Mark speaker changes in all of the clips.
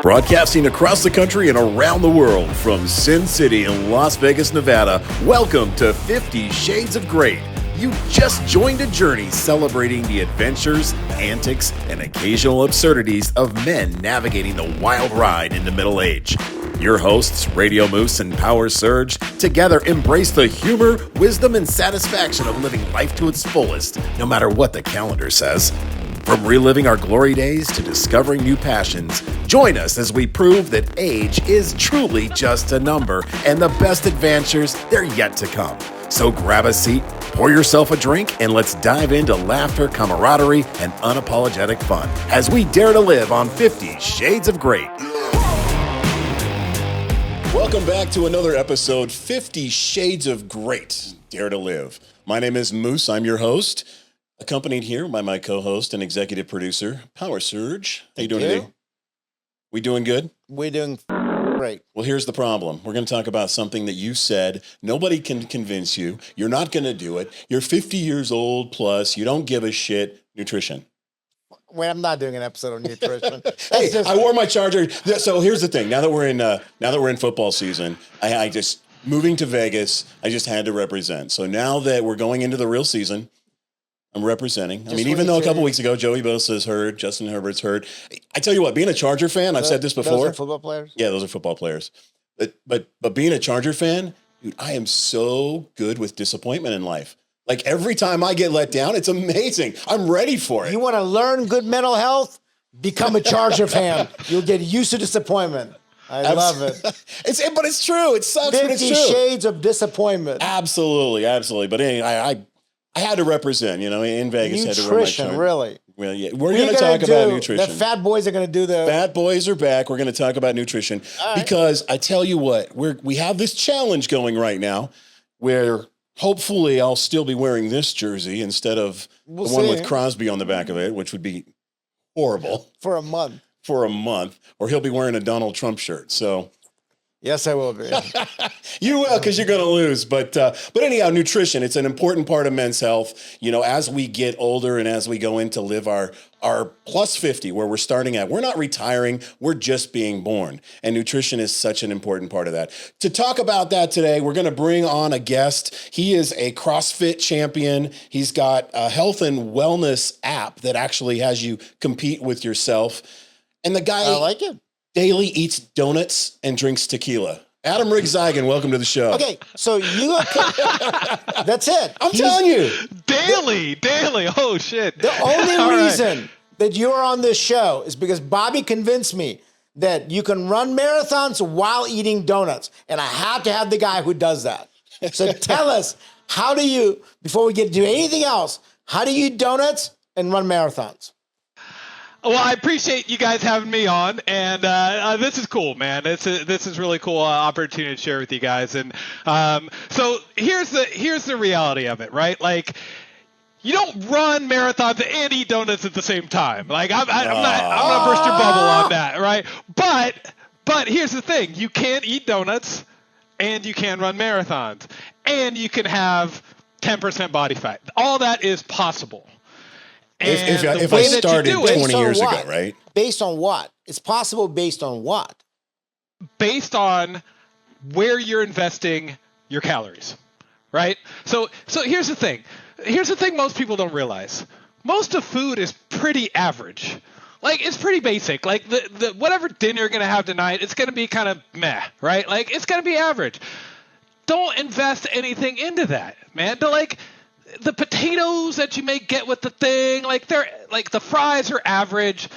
Speaker 1: Broadcasting across the country and around the world from Sin City in Las Vegas, Nevada, welcome to 50 Shades of Great. You just joined a journey celebrating the adventures, antics, and occasional absurdities of men navigating the wild ride into middle age. Your hosts, Radio Moose and PowerSerg, together embrace the humor, wisdom, and satisfaction of living life to its fullest, no matter what the calendar says. From reliving our glory days to discovering new passions, join us as we prove that age is truly just a number and the best adventures, they're yet to come. So grab a seat, pour yourself a drink, and let's dive into laughter, camaraderie, and unapologetic fun as we dare to live on 50 Shades of Great. Welcome back to another episode, 50 Shades of Great, Dare to Live. My name is Moose, I'm your host. Accompanied here by my co-host and executive producer, PowerSerg. How you doing today? We doing good?
Speaker 2: We're doing great.
Speaker 1: Well, here's the problem. We're going to talk about something that you said. Nobody can convince you. You're not going to do it. You're 50 years old plus. You don't give a shit. Nutrition.
Speaker 2: Well, I'm not doing an episode on nutrition.
Speaker 1: Hey, I wore my Charger. So here's the thing. Now that we're in football season, I just moving to Vegas. I just had to represent. So now that we're going into the real season, I'm representing. Even though a couple weeks ago, Joey Bosa's hurt, Justin Herbert's hurt. I tell you what, being a Charger fan, I've said this before.
Speaker 2: Those are football players?
Speaker 1: Yeah, those are football players. But being a Charger fan, dude, I am so good with disappointment in life. Like every time I get let down, it's amazing. I'm ready for it.
Speaker 2: You want to learn good mental health? Become a Charger fan. You'll get used to disappointment. I love it.
Speaker 1: But it's true. It sucks, but it's
Speaker 2: 50
Speaker 1: true.
Speaker 2: Shades of disappointment.
Speaker 1: Absolutely. But anyway, I had to represent, in Vegas.
Speaker 2: Nutrition,
Speaker 1: had to
Speaker 2: really.
Speaker 1: Well, yeah, we're going to talk about nutrition.
Speaker 2: The fat boys are going to do the...
Speaker 1: Fat boys are back. We're going to talk about nutrition. Right. Because I tell you what, we have this challenge going right now where hopefully I'll still be wearing this jersey instead of the one with Crosby on the back of it, which would be horrible.
Speaker 2: For a month.
Speaker 1: Or he'll be wearing a Donald Trump shirt. So...
Speaker 2: Yes, I will be.
Speaker 1: You will, because you're going to lose. But anyhow, nutrition, it's an important part of men's health. As we get older and as we go in to live our plus 50, where we're starting at, we're not retiring, we're just being born. And nutrition is such an important part of that. To talk about that today, we're going to bring on a guest. He is a CrossFit champion. He's got a health and wellness app that actually has you compete with yourself. And the guy...
Speaker 2: I like it.
Speaker 1: Daily eats donuts and drinks tequila. Adam Riggs-Zeigen, welcome to the show.
Speaker 2: Okay, so that's it.
Speaker 1: I'm telling you.
Speaker 3: Daily. Oh, shit.
Speaker 2: The only reason that you're on this show is because Bobby convinced me that you can run marathons while eating donuts. And I have to have the guy who does that. So tell us, before we get to anything else, how do you eat donuts and run marathons?
Speaker 3: Well, I appreciate you guys having me on, and this is cool, man. This is really cool opportunity to share with you guys. And so here's the reality of it, right? Like, you don't run marathons and eat donuts at the same time. Like, I'm not burst your bubble on that, right? But here's the thing: you can eat donuts, and you can run marathons, and you can have 10% body fat. All that is possible.
Speaker 1: If I started 20 years ago, right?
Speaker 2: Based on what? It's possible based on what?
Speaker 3: Based on where you're investing your calories, right? So here's the thing. Here's the thing most people don't realize. Most of food is pretty average. Like, it's pretty basic. Like, the whatever dinner you're going to have tonight, it's going to be kind of meh, right? Like, it's going to be average. Don't invest anything into that, man. The potatoes that you may get with the thing, the fries are average.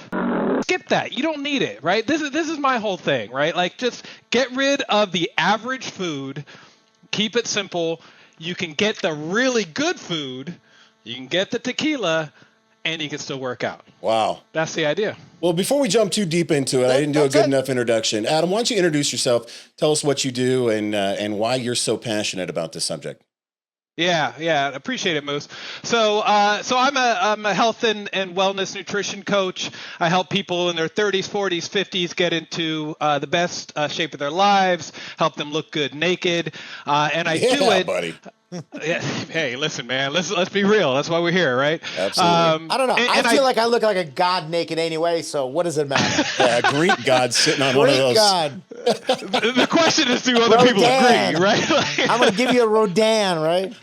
Speaker 3: Skip that. You don't need it, right? This is my whole thing, right? Like, just get rid of the average food. Keep it simple. You can get the really good food. You can get the tequila, and you can still work out.
Speaker 1: Wow.
Speaker 3: That's the idea.
Speaker 1: Well, before we jump too deep into it, I didn't do a good enough introduction. Adam, why don't you introduce yourself? Tell us what you do and why you're so passionate about this subject.
Speaker 3: Yeah, appreciate it, Moose. So I'm a health and wellness nutrition coach. I help people in their 30s, 40s, 50s get into the best shape of their lives, help them look good naked, and I do it. Buddy. Yeah, hey, listen, man. Let's be real. That's why we're here, right?
Speaker 1: Absolutely.
Speaker 2: I don't know. I feel like I look like a god naked anyway, so what does it matter?
Speaker 1: Yeah, Greek god sitting on one of
Speaker 2: Greek
Speaker 1: those.
Speaker 2: god.
Speaker 3: The question is, do other people
Speaker 2: Rodan.
Speaker 3: agree, right? Like,
Speaker 2: I'm going to give you a Rodan, right?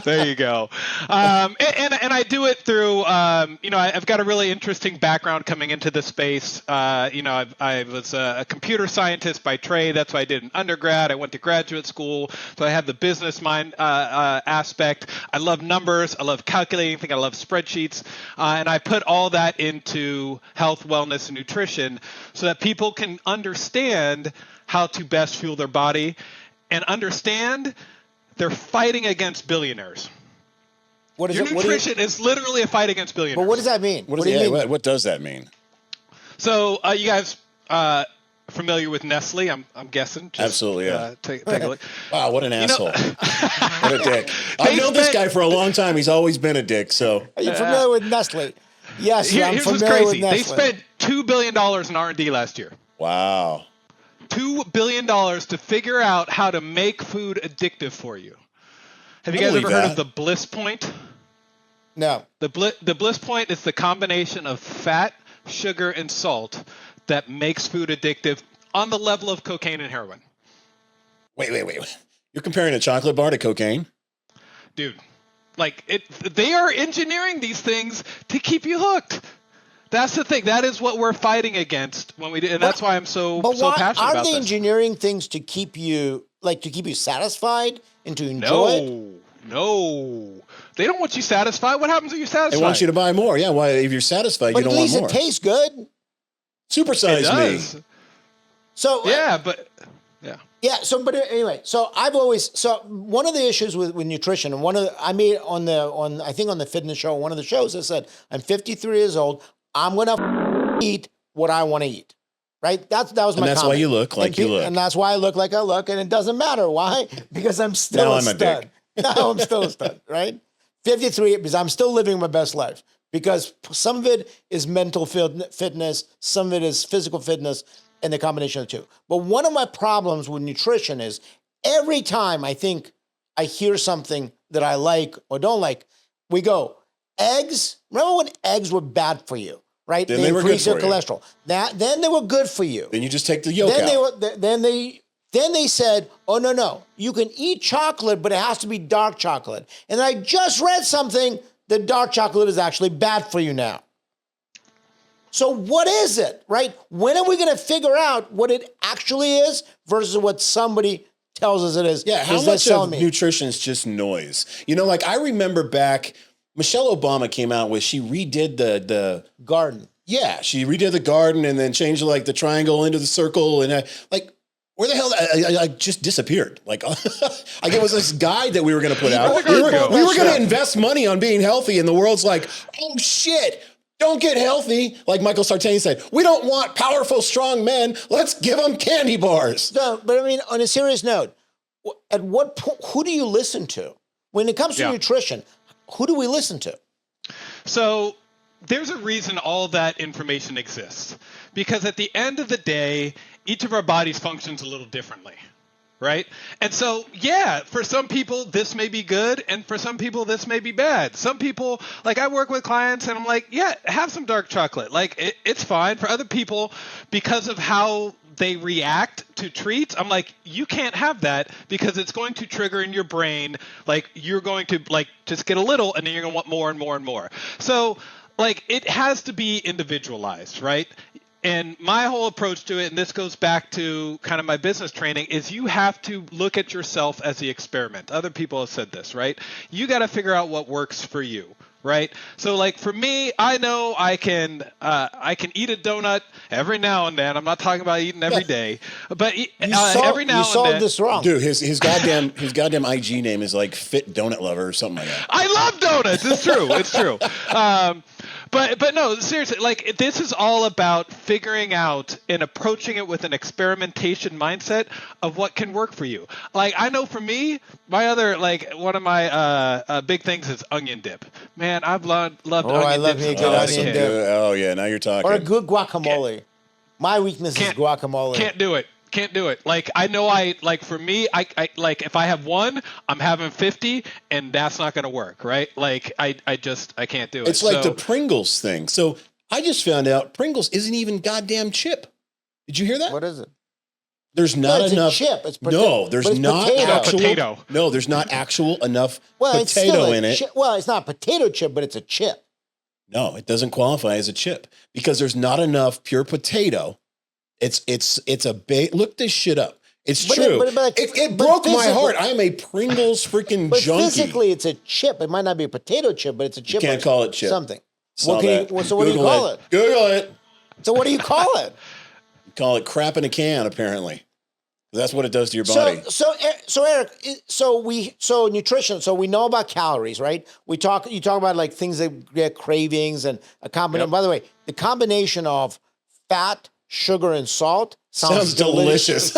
Speaker 3: there you go. And I do it through, I've got a really interesting background coming into the space. I was a computer scientist by trade. That's what I did in undergrad. I went to graduate school, so I have the business mind aspect. I love numbers. I love calculating. I think I love spreadsheets. And I put all that into health, wellness, and nutrition so that people can understand how to best fuel their body and understand they're fighting against billionaires.
Speaker 2: What is
Speaker 3: Your
Speaker 2: it?
Speaker 3: nutrition is literally a fight against billionaires.
Speaker 2: But what does that mean?
Speaker 1: What
Speaker 2: do you mean?
Speaker 1: What does that mean?
Speaker 3: So you guys familiar with Nestle? I'm guessing. Just,
Speaker 1: Absolutely, yeah.
Speaker 3: Take a look.
Speaker 1: Wow, what an asshole. What a dick. I've known this guy for a long time. He's always been a dick. So
Speaker 2: Are you familiar with Nestle? Yes, I'm
Speaker 3: here's what's
Speaker 2: familiar with
Speaker 3: crazy.
Speaker 2: Nestle.
Speaker 3: They spent $2 billion in R&D last year.
Speaker 1: wow.
Speaker 3: $2 billion to figure out how to make food addictive for you. Have you guys ever heard of the bliss point?
Speaker 2: No.
Speaker 3: The bliss point is the combination of fat, sugar, and salt that makes food addictive on the level of cocaine and heroin.
Speaker 1: Wait. You're comparing a chocolate bar to cocaine?
Speaker 3: Dude, they are engineering these things to keep you hooked. That's the thing. That is what we're fighting against when we do, and that's why I'm so passionate about this.
Speaker 2: Aren't they engineering things to keep you satisfied and to enjoy it?
Speaker 3: No. They don't want you satisfied. What happens if you're satisfied?
Speaker 1: They want you to buy more. Yeah, why? If you're satisfied, you don't want more.
Speaker 2: But at least it tastes good.
Speaker 1: Supersize me.
Speaker 2: So
Speaker 3: yeah.
Speaker 2: But anyway, one of the issues with nutrition, and I made on the fitness show, one of the shows, I said I'm 53 years old. I'm gonna eat what I want to eat. Right? That was my comment.
Speaker 1: And that's why you look like you look.
Speaker 2: And that's why I look like I look, and it doesn't matter why, because I'm still a stud. Now I'm still a stud, right? 53, because I'm still living my best life. Because some of it is mental fitness, some of it is physical fitness, and the combination of the two. But one of my problems with nutrition is every time I think I hear something that I like or don't like, we go, eggs. Remember when eggs were bad for you, right?
Speaker 1: Then they
Speaker 2: increase your
Speaker 1: were good for
Speaker 2: cholesterol. Then they were good for you.
Speaker 1: Then you just take the yolk out.
Speaker 2: Then they said, oh, no, you can eat chocolate, but it has to be dark chocolate. And I just read something that dark chocolate is actually bad for you now. So what is it, right? When are we going to figure out what it actually is versus what somebody tells us it is?
Speaker 1: Yeah, how much of nutrition is just noise? I remember back, Michelle Obama came out with, she redid the
Speaker 2: garden.
Speaker 1: Yeah, she redid the garden and then changed the triangle into the circle. And where the hell? I just disappeared. It was this guide that we were going to put out. We were going to invest money on being healthy, and the world's like, oh shit, don't get healthy. Like Michael Sartain said, we don't want powerful, strong men. Let's give them candy bars.
Speaker 2: No, but I mean, on a serious note, at what point, who do you listen to when it comes to nutrition? Who do we listen to?
Speaker 3: So there's a reason all that information exists, because at the end of the day, each of our bodies functions a little differently, right? And so, for some people, this may be good, and for some people, this may be bad. Some people, I work with clients, and I'm like, have some dark chocolate. It's fine. For other people, because of how they react to treats, I'm like, you can't have that because it's going to trigger in your brain, you're going to, just get a little, and then you're going to want more and more and more. So, it has to be individualized, right? And my whole approach to it, and this goes back to kind of my business training, is you have to look at yourself as the experiment. Other people have said this, right? You got to figure out what works for you, right? So for me, I know I can eat a donut every now and then. I'm not talking about eating every day, but every now and then. You
Speaker 2: solved this wrong,
Speaker 1: dude. His goddamn IG name is Fit Donut Lover or something like that.
Speaker 3: I love donuts. It's true. It's true. But no, seriously, this is all about figuring out and approaching it with an experimentation mindset of what can work for you. I know for me, my other, one of my big things is onion dip. Man, I've loved onion dip.
Speaker 2: I love me a good onion dip.
Speaker 1: Oh, yeah, now you're talking.
Speaker 2: Or a good guacamole. My weakness is guacamole.
Speaker 3: Can't do it. Can't do it. Like, I know for me, I like, if I have one, I'm having 50, and that's not going to work, right? Like, I can't do it.
Speaker 4: It's like the Pringles thing. So I just found out Pringles isn't even goddamn chip. Did you hear that?
Speaker 2: What is it?
Speaker 4: There's not
Speaker 2: it's
Speaker 4: enough
Speaker 2: a chip. It's
Speaker 4: no, there's not
Speaker 2: potato.
Speaker 4: actual
Speaker 3: Potato.
Speaker 4: No, there's not actual enough
Speaker 2: Well, it's still
Speaker 4: potato
Speaker 2: a
Speaker 4: in it.
Speaker 2: Well, it's not a potato chip, but it's a chip.
Speaker 4: No, it doesn't qualify as a chip because there's not enough pure potato. It's a look this shit up. It's true. It broke my heart. I'm a Pringles freaking
Speaker 2: but
Speaker 4: junkie.
Speaker 2: Physically, it's a chip. It might not be a potato chip, but it's a chip.
Speaker 4: You can't call it chip.
Speaker 2: Something.
Speaker 4: So
Speaker 2: what do you call it?
Speaker 4: Google it.
Speaker 2: So what do you call it?
Speaker 4: You call it crap in a can, apparently. That's what it does to your body.
Speaker 2: So Eric, so nutrition. So we know about calories, right? You talk about like things that get cravings and a combination.
Speaker 3: Yep.
Speaker 2: By the way, the combination of fat, sugar, and salt sounds
Speaker 4: delicious.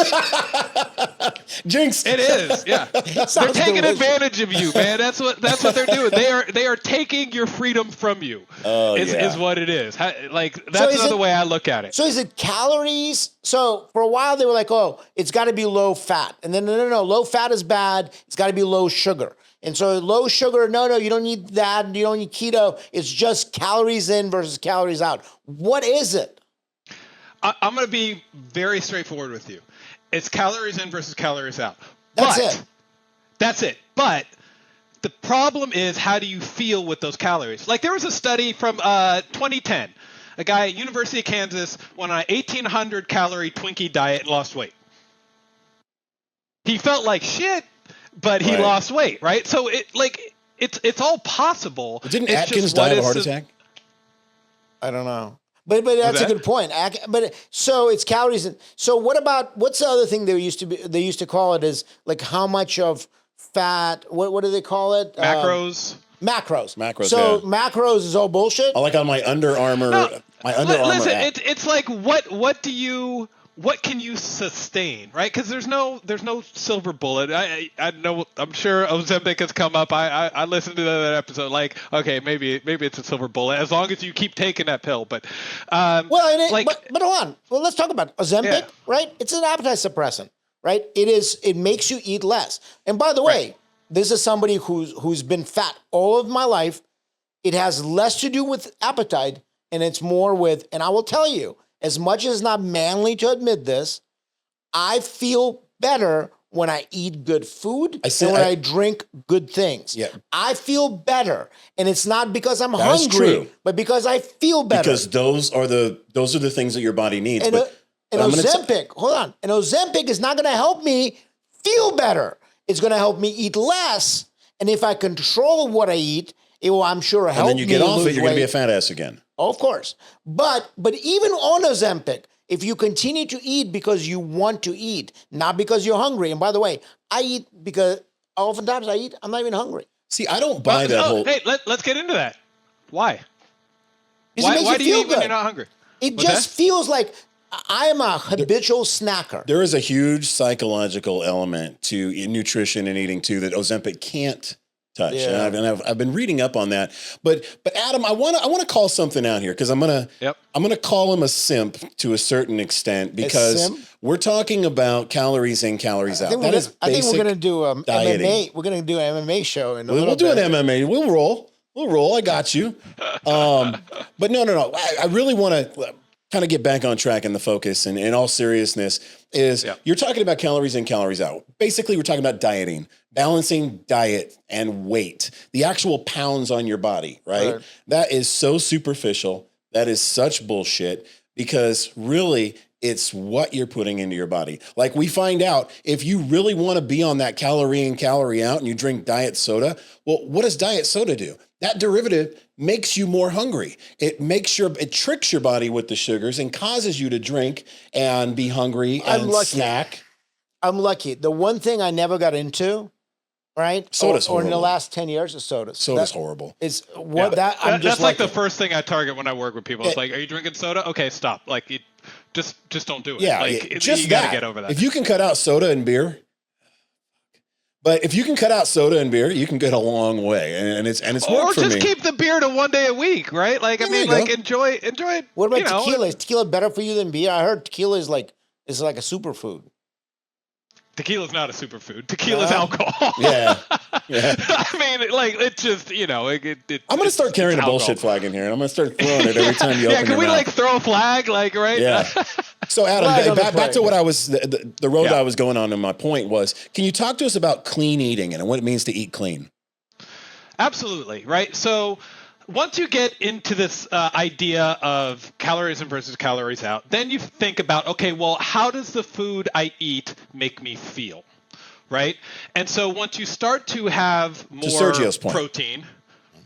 Speaker 4: Jinx.
Speaker 3: It is, yeah. They're taking advantage of you, man. That's what they're doing. They are taking your freedom from you. Is what it is. Like, that's another way I look at it.
Speaker 2: So is it calories? So for a while they were like, oh, it's got to be low fat, and then no, low fat is bad. It's got to be low sugar. And so low sugar, no, you don't need that. You don't need keto. It's just calories in versus calories out. What is it?
Speaker 3: I'm going to be very straightforward with you. It's calories in versus calories out. That's it. But the problem is, how do you feel with those calories? Like, there was a study from 2010. A guy at University of Kansas went on an 1,800 calorie Twinkie diet and lost weight. He felt like shit, but he lost weight, right? So it's all possible.
Speaker 4: Didn't Atkins die of a heart attack?
Speaker 2: I don't know. But that's a good point. But so it's calories. So what's the other thing they used to call it is like how much of fat, what do they call it?
Speaker 3: Macros.
Speaker 2: Macros. So macros is all bullshit.
Speaker 4: I like on my Under Armour.
Speaker 3: Listen, it's like what can you sustain, right? Because there's no silver bullet. I know, I'm sure Ozempic has come up. I listened to that episode. Like, okay, maybe it's a silver bullet as long as you keep taking that pill. But
Speaker 2: but hold on. Well, let's talk about Ozempic, right? It's an appetite suppressant, right? It makes you eat less. And by the way, this is somebody who's been fat all of my life. It has less to do with appetite, and it's more with. And I will tell you, as much as it's not manly to admit this, I feel better when I eat good food and when I drink good things. Yeah. I feel better. And it's not because I'm hungry, but because I feel better.
Speaker 4: Because those are the things that your body needs.
Speaker 2: And Ozempic is not going to help me feel better. It's going to help me eat less. And if I control what I eat, it will, I'm sure, help me.
Speaker 4: And then you get off it, you're going to be a fat ass again.
Speaker 2: Oh, of course. But even on Ozempic, if you continue to eat because you want to eat, not because you're hungry. And by the way, I eat because oftentimes I'm not even hungry.
Speaker 4: See, I don't buy that whole.
Speaker 3: Hey, let's get into that. Why?
Speaker 2: Why
Speaker 3: do you eat when you're not hungry?
Speaker 2: It just feels like I am a habitual snacker.
Speaker 4: There is a huge psychological element to nutrition and eating too that Ozempic can't touch. Yeah. And I've been reading up on that. But Adam, I want to call something out here because I'm gonna call him a simp to a certain extent because we're talking about calories in, calories out.
Speaker 2: I think we're gonna do MMA. We're gonna do an MMA show in a little bit.
Speaker 4: We'll do an MMA. We'll roll. I got you. But no. I really want to kind of get back on track in the focus and in all seriousness is you're talking about calories in, calories out. Basically, we're talking about dieting, balancing diet and weight, the actual pounds on your body, right? That is so superficial. That is such bullshit because really it's what you're putting into your body. Like we find out if you really want to be on that calorie in, calorie out and you drink diet soda, well, what does diet soda do? That derivative makes you more hungry. It tricks your body with the sugars and causes you to drink and be hungry and snack.
Speaker 2: I'm lucky. The one thing I never got into, right?
Speaker 4: Soda's horrible.
Speaker 2: Or in the last 10 years is soda.
Speaker 4: Soda's horrible.
Speaker 3: That's like the first thing I target when I work with people. It's like, are you drinking soda? Okay, stop. Like, just don't do it.
Speaker 4: Yeah,
Speaker 3: you got to get over that.
Speaker 4: If you can cut out soda and beer, but if you can cut out soda and beer, you can get a long way, and it's worked for me.
Speaker 3: Or just keep the beer to one day a week, right? Like, enjoy it.
Speaker 2: What about tequila? Is tequila better for you than beer? I heard tequila is like It's like a superfood.
Speaker 3: Tequila's not a superfood. Tequila's alcohol.
Speaker 4: Yeah.
Speaker 3: I mean, like, it just, I'm
Speaker 4: going to start carrying a bullshit flag in here, and I'm going to start throwing it every time you open your mouth.
Speaker 3: Can we, like, throw a flag, like, right?
Speaker 4: Yeah. So, Adam, back to what I was, the road I was going on, and my point was, can you talk to us about clean eating and what it means to eat clean?
Speaker 3: Absolutely, right? So once you get into this idea of calories in versus calories out, then you think about, okay, well, how does the food I eat make me feel, right? And so once you start to have more
Speaker 4: Sergio's point.
Speaker 3: Protein,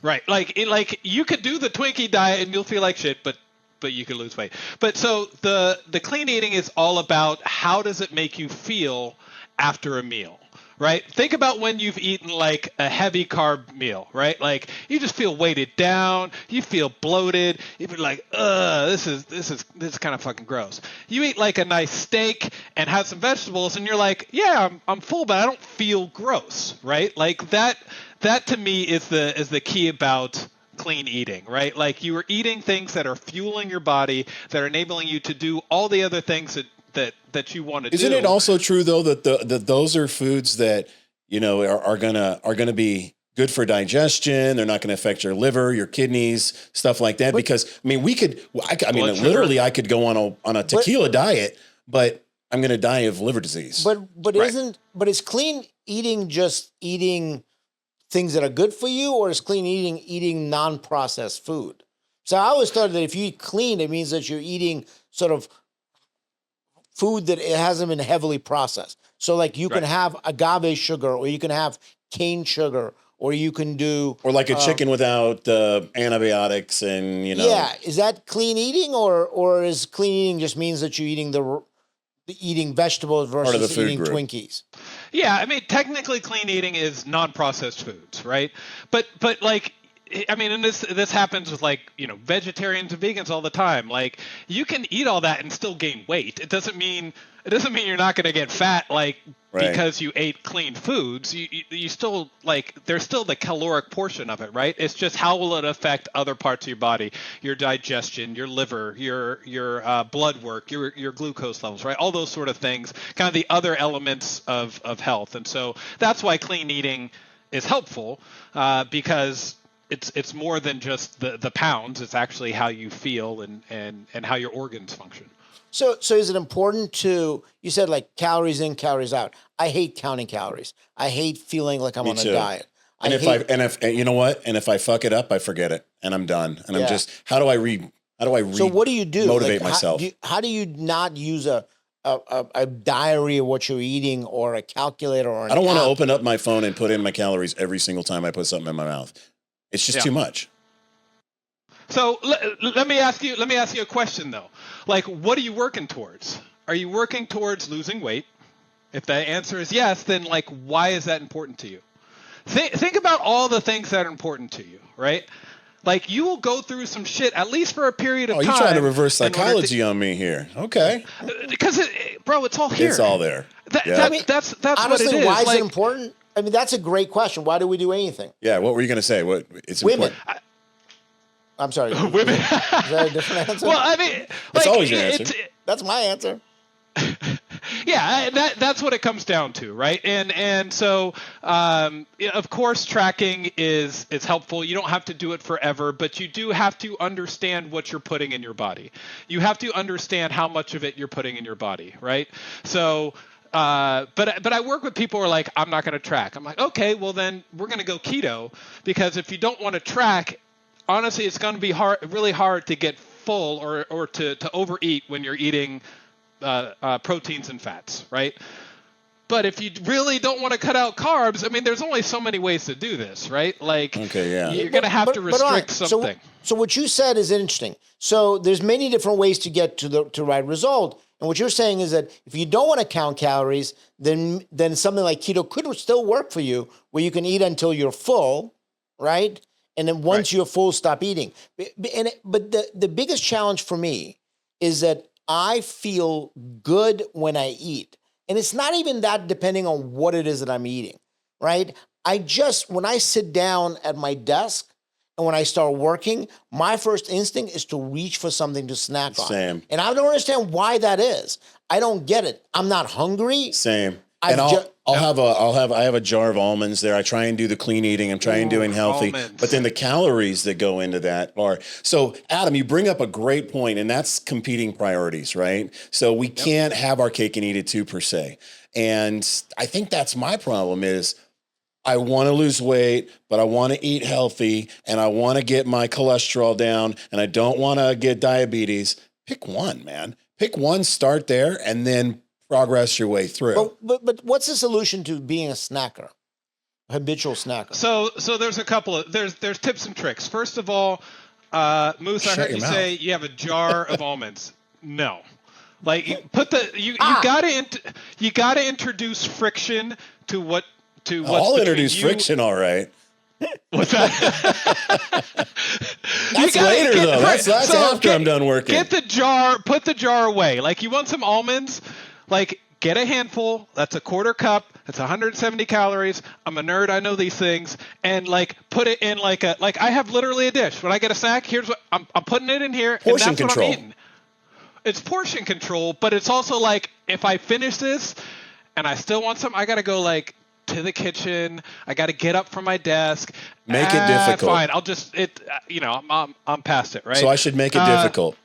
Speaker 3: right? Like you could do the Twinkie diet and you'll feel like shit, but you could lose weight. But so the clean eating is all about how does it make you feel after a meal. Right? Think about when you've eaten like a heavy carb meal, right? Like you just feel weighted down, you feel bloated, you feel like, this is kind of fucking gross. You eat like a nice steak and have some vegetables and you're like, yeah, I'm full, but I don't feel gross, right? Like that to me is the key about clean eating, right? Like you are eating things that are fueling your body, that are enabling you to do all the other things that you want to do.
Speaker 4: Isn't it also true though that those are foods that are gonna be good for digestion? They're not going to affect your liver, your kidneys, stuff like that. Because I mean, literally, I could go on a tequila diet, but I'm going to die of liver disease.
Speaker 2: But is clean eating just eating things that are good for you, or is clean eating non-processed food? So I always thought that if you eat clean, it means that you're eating sort of food that it hasn't been heavily processed. So like you can have agave sugar, or you can have cane sugar, or you can do...
Speaker 4: Or like a chicken without antibiotics and,
Speaker 2: Yeah, is that clean eating, or is clean eating just means that you're eating vegetables versus eating Twinkies?
Speaker 3: Yeah, I mean, technically clean eating is non-processed foods, right? But like... I mean, and this happens with vegetarians and vegans all the time. Like you can eat all that and still gain weight. It doesn't mean you're not going to get fat because you ate clean foods. You still there's still the caloric portion of it, right? It's just how will it affect other parts of your body, your digestion, your liver, your blood work, your glucose levels, right? All those sort of things, kind of the other elements of health. And so that's why clean eating is helpful because it's more than just the pounds. It's actually how you feel and how your organs function.
Speaker 2: So is it important to, you said like calories in, calories out. I hate counting calories. I hate feeling like I'm on a diet.
Speaker 4: And if you know what? And if I fuck it up, I forget it and I'm done. And I'm just, how do I
Speaker 2: So what do you do?
Speaker 4: Motivate myself.
Speaker 2: How do you not use a diary of what you're eating, or a calculator, or
Speaker 4: I don't want to open up my phone and put in my calories every single time I put something in my mouth. It's just too much.
Speaker 3: So let me ask you a question though. Like, what are you working towards? Are you working towards losing weight? If the answer is yes, then why is that important to you? Think about all the things that are important to you, right? Like you will go through some shit at least for a period of time.
Speaker 4: Oh, you're trying to reverse psychology on me here. Okay.
Speaker 3: Because it's all here.
Speaker 4: It's all there.
Speaker 3: That's
Speaker 2: honestly,
Speaker 3: what it is.
Speaker 2: Why is it important? I mean, that's a great question. Why do we do anything?
Speaker 4: Yeah, what were you going to say? It's
Speaker 2: women.
Speaker 4: Important.
Speaker 2: I'm sorry.
Speaker 3: Women.
Speaker 2: Is that a different answer?
Speaker 3: Well, I mean,
Speaker 4: it's always your answer.
Speaker 2: That's my answer.
Speaker 3: Yeah, that's what it comes down to, right? And so, of course, tracking is helpful. You don't have to do it forever, but you do have to understand what you're putting in your body. You have to understand how much of it you're putting in your body, right? So. But I work with people who are like, I'm not going to track. I'm like, okay, well then we're going to go keto, because if you don't want to track, honestly, it's going to be really hard to get full or to overeat when you're eating proteins and fats, right? But if you really don't want to cut out carbs, I mean, there's only so many ways to do this, right? Like, you're going to have to restrict something.
Speaker 2: So what you said is interesting. So there's many different ways to get to the right result. And what you're saying is that if you don't want to count calories, then something like keto could still work for you, where you can eat until you're full, right? And then once you're full, stop eating. But the biggest challenge for me is that I feel good when I eat. And it's not even that depending on what it is that I'm eating, right? When I sit down at my desk and when I start working, my first instinct is to reach for something to snack on.
Speaker 4: Same.
Speaker 2: And I don't understand why that is. I don't get it. I'm not hungry.
Speaker 4: Same. And I have a jar of almonds there. I try and do the clean eating. I'm trying doing healthy,
Speaker 3: almonds.
Speaker 4: but then the calories that go into that are so. Adam, you bring up a great point, and that's competing priorities, right? So we can't have our cake and eat it too, per se. And I think that's my problem is I want to lose weight, but I want to eat healthy and I want to get my cholesterol down and I don't want to get diabetes. Pick one, man. Pick one, start there, and then progress your way through.
Speaker 2: But what's the solution to being a snacker, a habitual snacker?
Speaker 3: So there's a couple of there's tips and tricks. First of all, Moose, I heard you say you have a jar of almonds. No, like you gotta introduce friction to what.
Speaker 4: I'll introduce friction, all right.
Speaker 3: What's that?
Speaker 4: That's later, though. That's after I'm done working.
Speaker 3: Put the jar away. Like, you want some almonds? Like, get a handful. That's a quarter cup. That's 170 calories. I'm a nerd. I know these things. And, like, put it in like I have literally a dish. When I get a snack, here's what I'm putting it in here.
Speaker 4: Portion
Speaker 3: and that's
Speaker 4: control.
Speaker 3: What I'm eating. It's portion control, but it's also like, if I finish this and I still want some, I got to go, like, to the kitchen. I got to get up from my desk.
Speaker 4: Make it difficult.
Speaker 3: Fine. I'll just I'm past it, right?
Speaker 4: So I should make it difficult.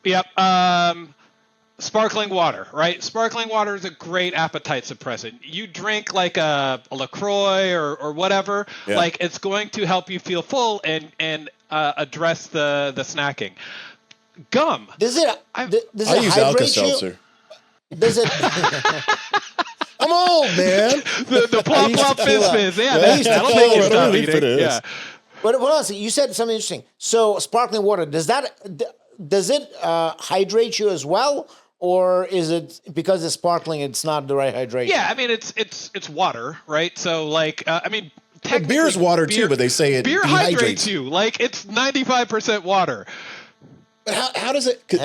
Speaker 3: Yep. Sparkling water, right? Sparkling water is a great appetite suppressant. You drink like a LaCroix or whatever, like it's going to help you feel full and address the snacking. Gum.
Speaker 2: Does it
Speaker 4: I use Alka-Seltzer.
Speaker 2: Does it?
Speaker 4: I'm old, man.
Speaker 3: the plop plop fizz. Yeah, that'll make you stop eating. Yeah.
Speaker 2: But what else? You said something interesting. So sparkling water, does it hydrate you as well? Or is it because it's sparkling, it's not the right hydration?
Speaker 3: Yeah, I mean, it's water, right? So, like,
Speaker 4: beer's water too, but they say it
Speaker 3: beer
Speaker 4: dehydrates
Speaker 3: hydrates you. Like, it's 95% water.
Speaker 4: But how does it? But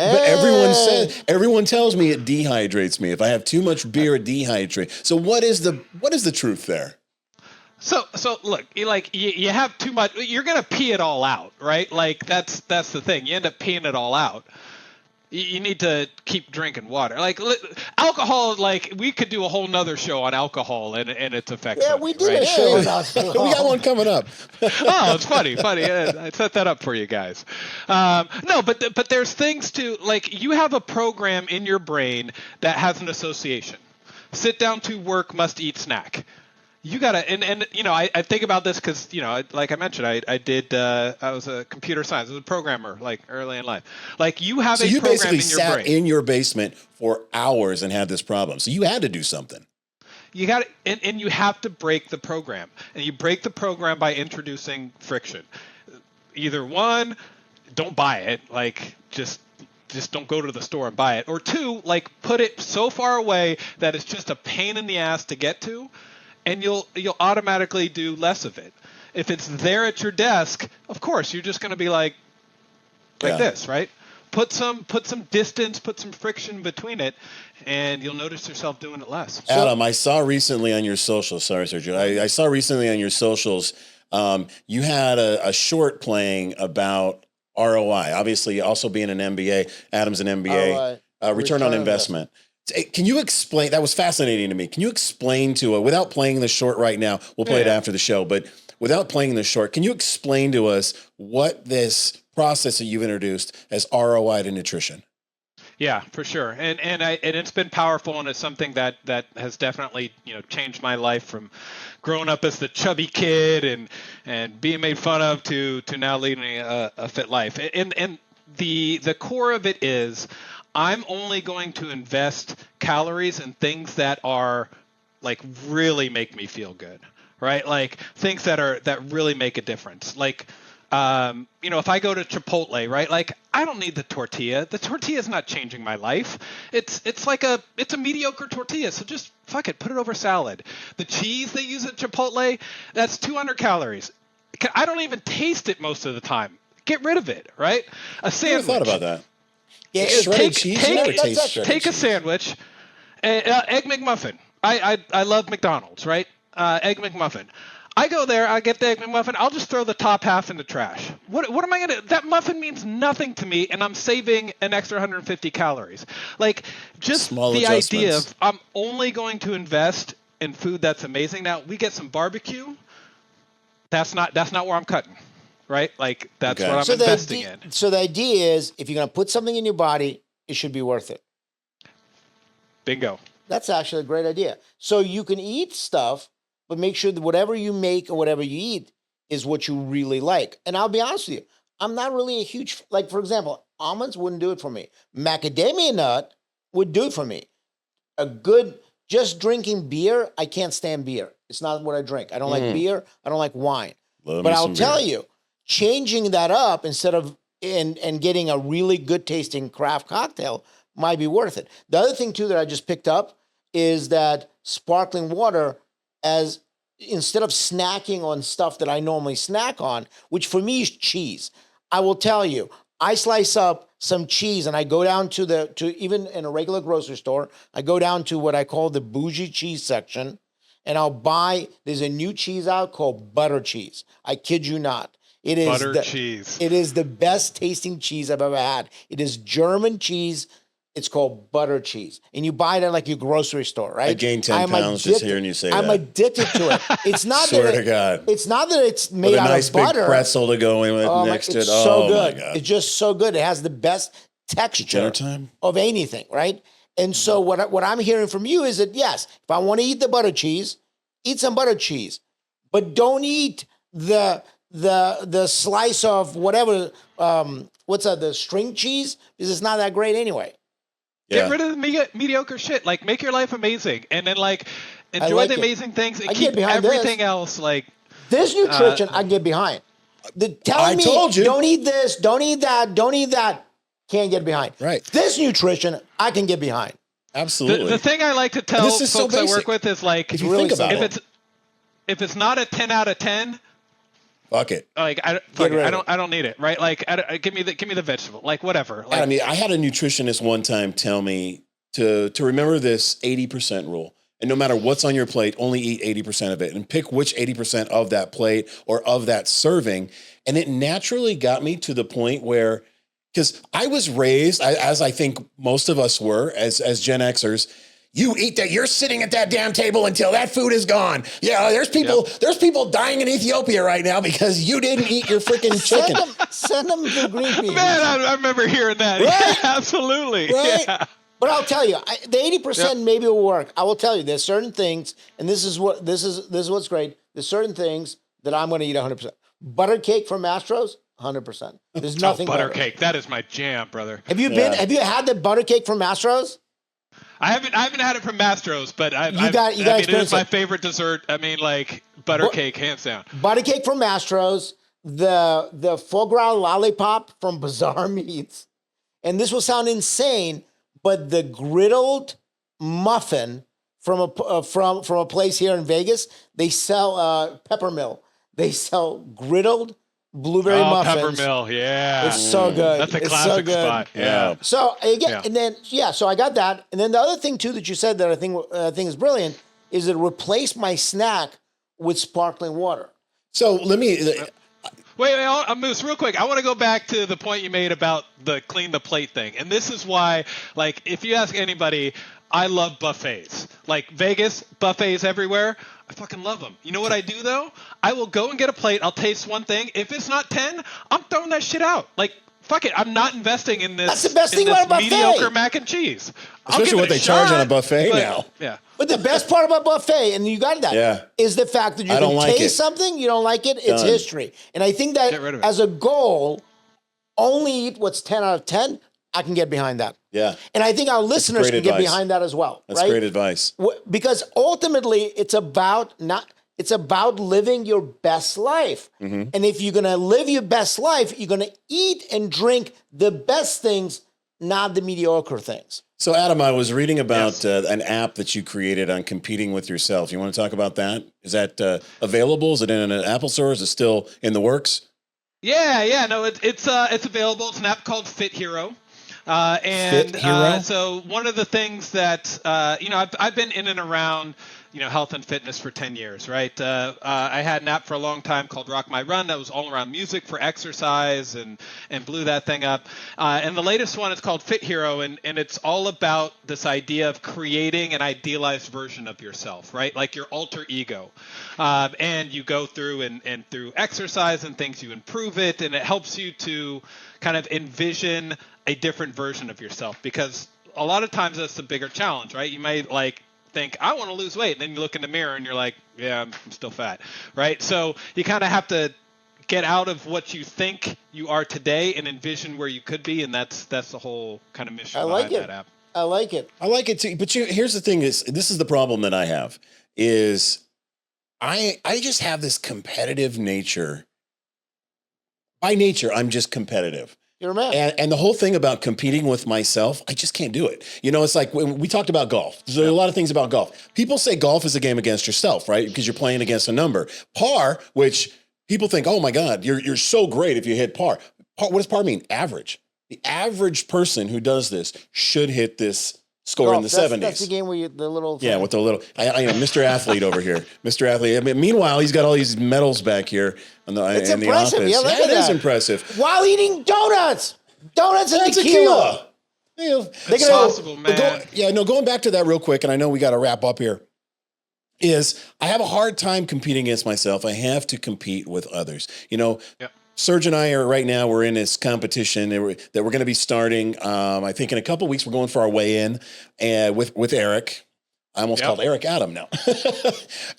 Speaker 4: everyone tells me it dehydrates me. If I have too much beer, it dehydrates. So what is the truth there?
Speaker 3: So look, you have too much. You're gonna pee it all out, right? Like that's the thing. You end up peeing it all out. You need to keep drinking water. Like alcohol, like we could do a whole nother show on alcohol and its effects.
Speaker 2: Yeah, we did a show on alcohol.
Speaker 4: We got one coming up.
Speaker 3: Oh, it's funny. I set that up for you guys. No, but there's things to, like, you have a program in your brain that has an association. Sit down to work, must eat snack. You gotta, and I think about this because, like I mentioned, I was a computer science, I was a programmer, like, early in life. Like, you have
Speaker 4: so
Speaker 3: a
Speaker 4: you
Speaker 3: program
Speaker 4: basically
Speaker 3: in your
Speaker 4: sat
Speaker 3: brain.
Speaker 4: in your basement for hours and had this problem. So you had to do something.
Speaker 3: You got and you have to break the program, and you break the program by introducing friction. Either one, don't buy it, like just don't go to the store and buy it, or two, like put it so far away that it's just a pain in the ass to get to. And you'll automatically do less of it. If it's there at your desk, of course you're just going to be like this, right? Put some distance, put some friction between it, and you'll notice yourself doing it less.
Speaker 4: Adam, I saw recently on your socials. Sorry, Sergio. I saw recently on your socials, you had a short playing about ROI. Obviously, also being an MBA, Adam's an MBA, return on investment. Can you explain? That was fascinating to me. Can you explain to us, without playing the short right now, we'll play it after the show, but without playing the short, can you explain to us what this process that you've introduced as ROI to nutrition?
Speaker 3: Yeah, for sure. And it's been powerful, and it's something that has definitely, changed my life from growing up as the chubby kid and being made fun of to now leading a fit life. And the core of it is, I'm only going to invest calories in things that are, like, really make me feel good, right? Like things that really make a difference. Like, if I go to Chipotle, right? Like, I don't need the tortilla. The tortilla is not changing my life. It's a mediocre tortilla. So just fuck it, put it over salad. The cheese they use at Chipotle, that's 200 calories. I don't even taste it most of the time. Get rid of it, right? A sandwich.
Speaker 4: I never thought about that.
Speaker 2: Yeah,
Speaker 4: shredded cheese. You never taste shredded
Speaker 3: take a sandwich, egg McMuffin. I love McDonald's, right? Egg McMuffin. I go there, I get the Egg McMuffin, I'll just throw the top half in the trash. What am I going to... That muffin means nothing to me, and I'm saving an extra 150 calories. Like, just
Speaker 4: Small
Speaker 3: the idea
Speaker 4: adjustments.
Speaker 3: of I'm only going to invest in food that's amazing. Now, we get some barbecue. That's not where I'm cutting, right? Like, that's
Speaker 4: Okay.
Speaker 3: what I'm investing in.
Speaker 2: So the idea is, if you're going to put something in your body, it should be worth it.
Speaker 3: Bingo.
Speaker 2: That's actually a great idea. So you can eat stuff, but make sure that whatever you make or whatever you eat is what you really like. And I'll be honest with you, I'm not really a huge, like, for example, almonds wouldn't do it for me. Macadamia nut would do it for me. Just drinking beer, I can't stand beer. It's not what I drink. I don't like beer. I don't like wine.
Speaker 4: Love
Speaker 2: But
Speaker 4: me
Speaker 2: I'll
Speaker 4: some
Speaker 2: tell
Speaker 4: beer.
Speaker 2: you, changing that up instead of and getting a really good tasting craft cocktail might be worth it. The other thing too that I just picked up is that sparkling water, as instead of snacking on stuff that I normally snack on, which for me is cheese. I will tell you, I slice up some cheese and I go down to even in a regular grocery store, I go down to what I call the bougie cheese section, and there's a new cheese out called butter cheese. I kid you not. It is
Speaker 3: cheese.
Speaker 2: It is the best tasting cheese I've ever had. It is German cheese. It's called butter cheese. And you buy it at like your grocery store, right?
Speaker 4: I gained 10 pounds just hearing you say
Speaker 2: I'm
Speaker 4: that.
Speaker 2: addicted to it. It's not
Speaker 4: Swear to God.
Speaker 2: It's not that it's made
Speaker 4: With a
Speaker 2: out
Speaker 4: nice
Speaker 2: of butter.
Speaker 4: big pretzel to go in with next to it.
Speaker 2: It's
Speaker 4: Oh,
Speaker 2: so
Speaker 4: my
Speaker 2: good.
Speaker 4: God.
Speaker 2: It's just so good. It has the best texture
Speaker 4: Dinner time?
Speaker 2: of anything, right? And so what I'm hearing from you is that, yes, if I want to eat the butter cheese, eat some butter cheese, but don't eat the slice of whatever, the string cheese, because it's not that great anyway.
Speaker 3: Get rid of the mediocre shit. Like, make your life amazing, and then like enjoy
Speaker 2: like
Speaker 3: the
Speaker 2: it.
Speaker 3: amazing things, and
Speaker 2: I
Speaker 3: keep
Speaker 2: get behind
Speaker 3: everything
Speaker 2: this.
Speaker 3: else like.
Speaker 2: This nutrition, I get behind. Telling me,
Speaker 4: told you.
Speaker 2: don't eat this, don't eat that, don't eat that, can't get behind.
Speaker 4: Right.
Speaker 2: This nutrition, I can get behind.
Speaker 4: Absolutely.
Speaker 3: The thing I like to tell
Speaker 4: This is so
Speaker 3: folks I
Speaker 4: basic.
Speaker 3: work with is like,
Speaker 4: If you think about it.
Speaker 3: if it's not a 10 out of 10,
Speaker 4: Fuck it.
Speaker 3: like I don't need it, right? Like give me the vegetable, like whatever. Like,
Speaker 4: I mean, I had a nutritionist one time tell me to remember this 80% rule. And no matter what's on your plate, only eat 80% of it and pick which 80% of that plate or of that serving. And it naturally got me to the point where, because I was raised, as I think most of us were as Gen Xers, you eat that. You're sitting at that damn table until that food is gone. Yeah, there's people dying in Ethiopia right now because you didn't eat your freaking chicken.
Speaker 2: Send them to Greenpeace.
Speaker 3: man, I remember hearing that.
Speaker 2: Right?
Speaker 3: Yeah, absolutely.
Speaker 2: Right?
Speaker 3: Yeah.
Speaker 2: But I'll tell you, the 80% maybe will work. I will tell you, there's certain things, and this is what's great. There's certain things that I'm going to eat 100%. Butter cake from Mastro's, 100%. There's nothing
Speaker 3: butter
Speaker 2: better.
Speaker 3: cake. That is my jam, brother.
Speaker 2: Have you had the butter cake from Mastro's?
Speaker 3: I haven't had it from Mastro's, but
Speaker 2: You
Speaker 3: it
Speaker 2: experience
Speaker 3: is my
Speaker 2: it.
Speaker 3: favorite dessert. I mean, like butter cake, hands down.
Speaker 2: Butter cake from Mastro's, the foie gras lollipop from Bazaar Meats, and this will sound insane, but the griddled muffin from a place here in Vegas, they sell Peppermill. They sell griddled blueberry muffins.
Speaker 3: Peppermill, yeah.
Speaker 2: It's so good.
Speaker 3: That's a
Speaker 2: It's
Speaker 3: classic
Speaker 2: so good.
Speaker 3: spot. Yeah.
Speaker 2: So again,
Speaker 3: Yeah.
Speaker 2: and then so I got that, and then the other thing too that you said that I think is brilliant is it replaced my snack with sparkling water.
Speaker 4: So let me.
Speaker 3: Wait, Moose, real quick. I want to go back to the point you made about the clean the plate thing. And this is why, like, if you ask anybody, I love buffets. Like, Vegas, buffets everywhere. I fucking love them. You know what I do, though? I will go and get a plate. I'll taste one thing. If it's not 10, I'm throwing that shit out. Like, fuck it. I'm not investing in this.
Speaker 2: That's the best thing about a buffet.
Speaker 3: Mediocre mac and cheese.
Speaker 4: Especially what they charge on a buffet now.
Speaker 3: Yeah.
Speaker 2: But the best part about buffet, and you got that, is the fact that you can taste something, you don't like it, it's history. And I think that as a goal, only eat what's 10 out of 10. I can get behind that.
Speaker 4: Yeah.
Speaker 2: And I think our listeners can get behind that as well.
Speaker 4: That's great advice.
Speaker 2: Because ultimately, it's about living your best life.
Speaker 4: Mm-hmm.
Speaker 2: And if you're going to live your best life, you're going to eat and drink the best things, not the mediocre things.
Speaker 4: So, Adam, I was reading about an app that you created on competing with yourself. You want to talk about that? Is that available? Is it in an Apple store? Is it still in the works?
Speaker 3: Yeah. No, it's available. It's an app called Fit Hero.
Speaker 4: Fit Hero?
Speaker 3: So one of the things that I've been in and around health and fitness for 10 years, right? I had an app for a long time called Rock My Run that was all around music for exercise and blew that thing up. And the latest one is called Fit Hero, and it's all about this idea of creating an idealized version of yourself, right? Like your alter ego. And you go through and through exercise and things, you improve it, and it helps you to kind of envision a different version of yourself, because a lot of times that's the bigger challenge, right? You may think, I want to lose weight, and then you look in the mirror and you're like, yeah, I'm still fat, right? So you kind of have to get out of what you think you are today and envision where you could be, and that's the whole kind of mission behind that app.
Speaker 2: I like it.
Speaker 4: I like it too. But here's the thing: this is the problem that I have is I just have this competitive nature. By nature, I'm just competitive.
Speaker 2: You're a man.
Speaker 4: And the whole thing about competing with myself, I just can't do it. It's like when we talked about golf. There's a lot of things about golf. People say golf is a game against yourself, right? Because you're playing against a number. Par, which people think, oh my God, you're so great if you hit par. What does par mean? Average. The average person who does this should hit this score in the 70s.
Speaker 2: That's the game where the little thing.
Speaker 4: Yeah, with the little, I am Mr. Athlete over here. Mr. Athlete. I mean, meanwhile, he's got all these medals back here in the office.
Speaker 2: Yeah, look at
Speaker 4: it is
Speaker 2: that.
Speaker 4: impressive.
Speaker 2: While eating donuts. Donuts and tequila.
Speaker 4: It's
Speaker 3: possible, man.
Speaker 4: Going back to that real quick, and I know we got to wrap up here, is I have a hard time competing against myself. I have to compete with others. Serge and I we're in this competition that we're going to be starting. I think in a couple of weeks, we're going for our weigh-in with Eric. I almost called Eric Adam now.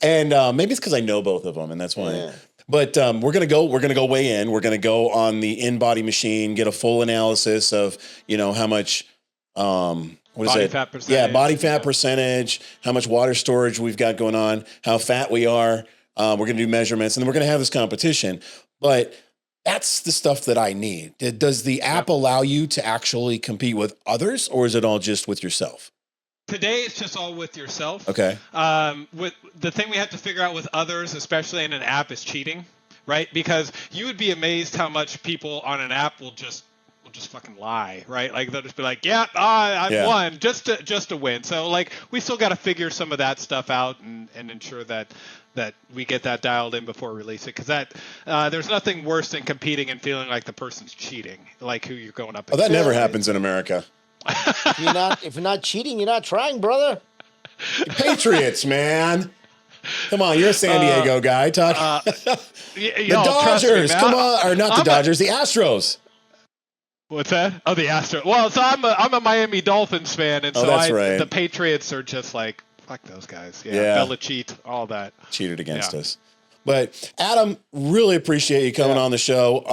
Speaker 4: And maybe it's because I know both of them, and that's why. Yeah. But we're gonna go weigh in. We're gonna go on the in-body machine, get a full analysis of how much
Speaker 3: body fat percentage.
Speaker 4: Yeah, body fat percentage, how much water storage we've got going on, how fat we are. We're gonna do measurements, and then we're gonna have this competition. But that's the stuff that I need. Does the app allow you to actually compete with others, or is it all just with yourself?
Speaker 3: Today, it's just all with yourself.
Speaker 4: Okay.
Speaker 3: With the thing we have to figure out with others, especially in an app, is cheating, right? Because you would be amazed how much people on an app will just fucking lie, right? Like they'll just be like, I won just to win. So we still got to figure some of that stuff out and ensure that we get that dialed in before we release it. Because there's nothing worse than competing and feeling like the person's cheating, like who you're going up against.
Speaker 4: Oh, that never happens in America.
Speaker 2: If you're not cheating, you're not trying, brother.
Speaker 4: Patriots, man. Come on, you're a San Diego guy. Talk. The Dodgers,
Speaker 3: me,
Speaker 4: come on, or not the Dodgers, the Astros.
Speaker 3: What's that? Oh, the Astros. Well, so I'm a Miami Dolphins fan, and the Patriots are just like, fuck those guys. Yeah. Belichick, all that.
Speaker 4: Cheated against us. But Adam, really appreciate you coming on the show.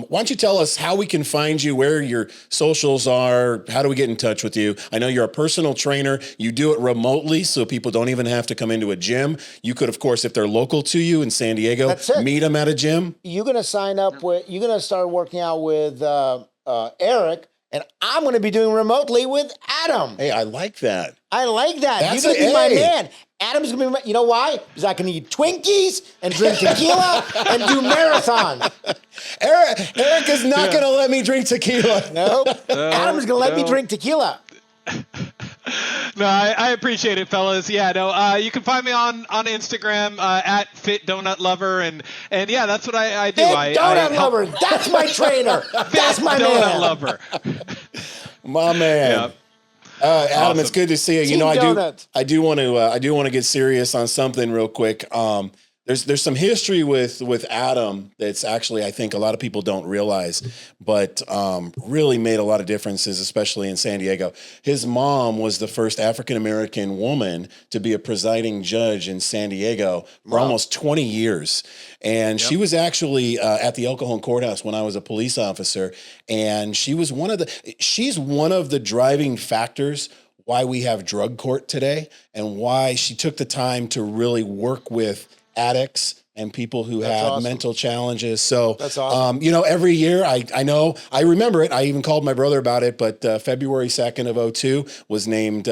Speaker 4: Why don't you tell us how we can find you, where your socials are, how do we get in touch with you? I know you're a personal trainer. You do it remotely, so people don't even have to come into a gym. You could, of course, if they're local to you in San Diego, meet them at a gym.
Speaker 2: You're going to sign up you're going to start working out with Eric, and I'm going to be doing remotely with Adam.
Speaker 4: Hey, I like that.
Speaker 2: You're going to be my man. Adam's going to be you know why? Because I can eat Twinkies and drink tequila and do marathons.
Speaker 4: Eric is not going to let me drink tequila.
Speaker 2: Nope. Adam's going to let me drink tequila.
Speaker 3: No, I appreciate it, fellas. Yeah, no, you can find me on Instagram at Fit Donut Lover, and that's what I do.
Speaker 2: Fit Donut Lover. That's my trainer. That's my man.
Speaker 3: Donut Lover.
Speaker 4: My man.
Speaker 3: Yeah.
Speaker 4: Adam,
Speaker 3: Awesome.
Speaker 4: It's good to see you.
Speaker 2: Team
Speaker 4: I do want to get serious on something real quick. There's some history with Adam that's actually, I think a lot of people don't realize, but really made a lot of differences, especially in San Diego. His mom was the first African-American woman to be a presiding judge in San Diego for almost 20 years. And she was actually at the El Cajon courthouse when I was a police officer. And she's one of the driving factors why we have drug court today and why she took the time to really work with addicts and people who have mental challenges. So
Speaker 2: that's awesome.
Speaker 4: Every year I remember it. I even called my brother about it, but February 2nd of 2002 was named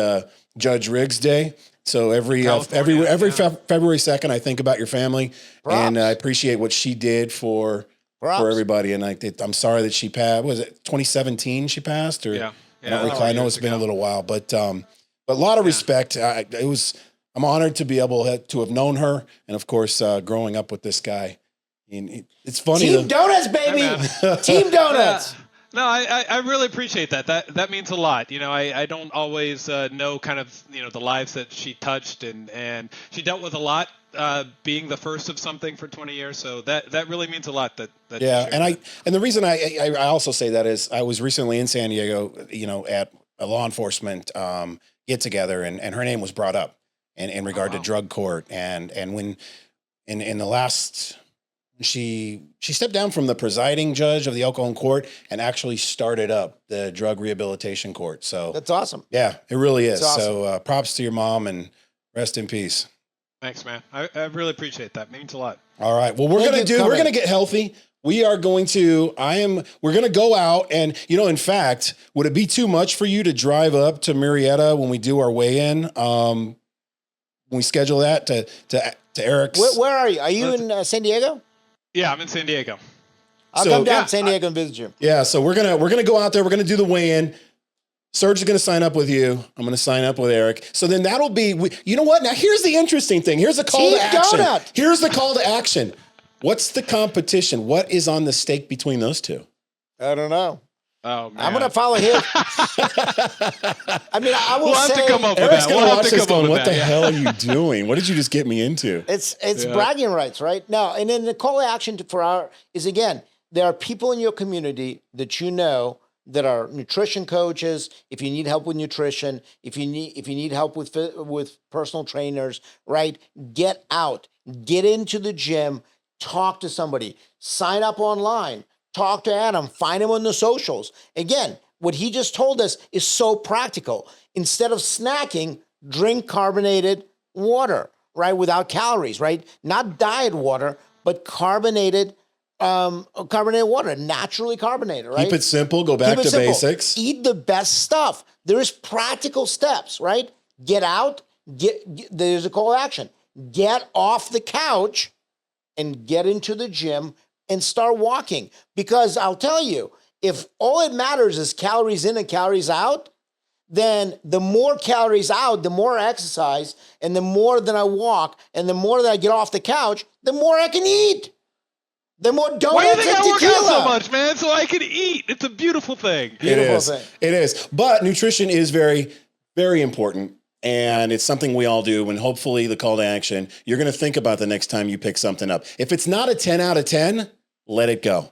Speaker 4: Judge Riggs Day. So every February 2nd, I think about your family.
Speaker 2: Props.
Speaker 4: And I appreciate what she did for everybody. And I'm sorry that she passed. Was it 2017 she passed? Or I don't recall. I know it's been a little while, but a lot of respect. It was I'm honored to be able to have known her, and of course, growing up with this guy. And it's funny.
Speaker 2: Team Donuts, baby. Team Donuts.
Speaker 3: No, I really appreciate that. That means a lot. I don't always know kind of the lives that she touched, and she dealt with a lot, being the first of something for 20 years. So that really means a lot. That
Speaker 4: yeah, and the reason I also say that is I was recently in San Diego, at a law enforcement get together, and her name was brought up in regard to drug court, and when in the last. She stepped down from the presiding judge of the alcohol court and actually started up the drug rehabilitation court. So
Speaker 2: that's awesome.
Speaker 4: Yeah, it really is.
Speaker 2: Awesome.
Speaker 4: So props to your mom and rest in peace.
Speaker 3: Thanks, man. I really appreciate that. It means a lot.
Speaker 4: All right. Well, we're going to get healthy. We're going to go out and, in fact, would it be too much for you to drive up to Murrieta when we do our weigh-in? When we schedule that to Eric's.
Speaker 2: Where are you? Are you in San Diego?
Speaker 3: Yeah, I'm in San Diego.
Speaker 2: I'll come down to San Diego and visit you.
Speaker 4: Yeah, so we're gonna go out there. We're gonna do the weigh-in. Serge is gonna sign up with you. I'm gonna sign up with Eric. So then that'll be. You know what? Now here's the interesting thing. Here's the call to action.
Speaker 2: Donut.
Speaker 4: Here's the call to action. What's the competition? What is on the stake between those two?
Speaker 2: I don't know.
Speaker 3: Oh man,
Speaker 2: I'm gonna follow him. I mean, I will
Speaker 3: we'll have to come up with
Speaker 4: Eric's
Speaker 3: that.
Speaker 4: gonna
Speaker 3: We'll
Speaker 4: watch
Speaker 3: have to
Speaker 4: this
Speaker 3: come up
Speaker 4: going,
Speaker 3: with
Speaker 4: what the
Speaker 3: that.
Speaker 4: hell are you doing? What did you just get me into?
Speaker 2: It's bragging rights, right? No, and then the call to action is again, there are people in your community that that are nutrition coaches. If you need help with nutrition, if you need help with personal trainers, right? Get out, get into the gym, talk to somebody, sign up online, talk to Adam, find him on the socials. Again, what he just told us is so practical. Instead of snacking, drink carbonated water, right? Without calories, right? Not diet water, but carbonated water, naturally carbonated, right?
Speaker 4: Keep it simple. Go back to basics.
Speaker 2: Eat the best stuff. There's practical steps, right? Get out. There's a call to action. Get off the couch and get into the gym and start walking. Because I'll tell you, if all it matters is calories in and calories out, then the more calories out, the more I exercise, and the more that I walk, and the more that I get off the couch, the more I can eat. The more donuts
Speaker 3: Why do you think
Speaker 2: and
Speaker 3: I work
Speaker 2: tequila.
Speaker 3: out so much, man? So I can eat. It's a beautiful thing.
Speaker 4: It is. But nutrition is very, very important. And it's something we all do. And hopefully the call to action, you're going to think about the next time you pick something up. If it's not a 10 out of 10, let it go.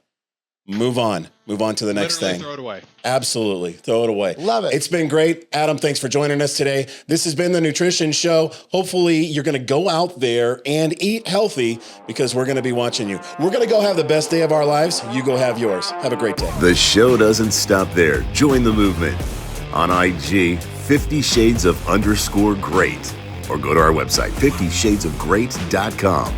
Speaker 4: Move on to the next thing.
Speaker 3: Throw it away.
Speaker 4: Absolutely. Throw it away.
Speaker 2: Love it.
Speaker 4: It's been great. Adam, thanks for joining us today. This has been the Nutrition Show. Hopefully you're going to go out there and eat healthy because we're going to be watching you. We're going to go have the best day of our lives. You go have yours. Have a great day.
Speaker 1: The show doesn't stop there. Join the movement on IG, 50 Shades of _great, or go to our website, 50shadesofgreat.com.